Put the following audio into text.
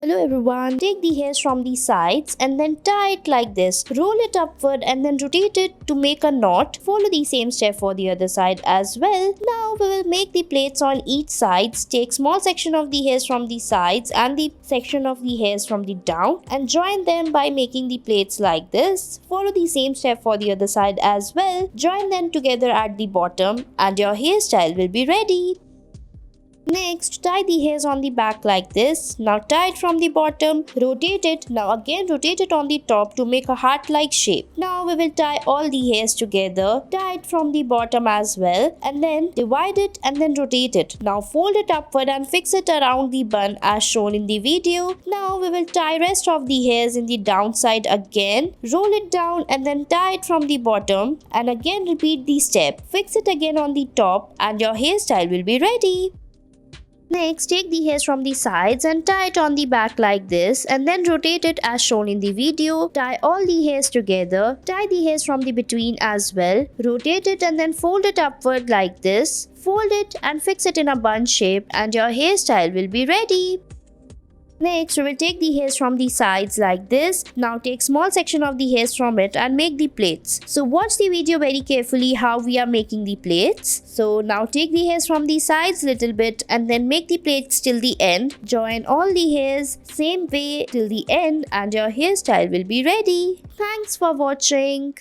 Hello everyone, take the hairs from the sides and then tie it like this. Roll it upward and then rotate it to make a knot. Follow the same step for the other side as well. Now we will make the plaits on each side. Take small section of the hairs from the sides and the section of the hairs from the down and join them by making the plaits like this. Follow the same step for the other side as well. Join them together at the bottom and your hairstyle will be ready. Next, tie the hairs on the back like this. Now tie it from the bottom, rotate it. Now again rotate it on the top to make a heart-like shape. Now we will tie all the hairs together. Tie it from the bottom as well and then divide it and then rotate it. Now fold it upward and fix it around the bun as shown in the video. Now we will tie rest of the hairs in the downside again. Roll it down and then tie it from the bottom and again repeat the step. Fix it again on the top and your hairstyle will be ready. Next, take the hairs from the sides and tie it on the back like this and then rotate it as shown in the video. Tie all the hairs together. Tie the hairs from the between as well. Rotate it and then fold it upward like this. Fold it and fix it in a bun shape and your hairstyle will be ready. Next, we will take the hairs from the sides like this. Now take small section of the hairs from it and make the plaits. So watch the video very carefully how we are making the plaits. So now take the hairs from the sides little bit and then make the plaits till the end. Join all the hairs same way till the end and your hairstyle will be ready. Thanks for watching.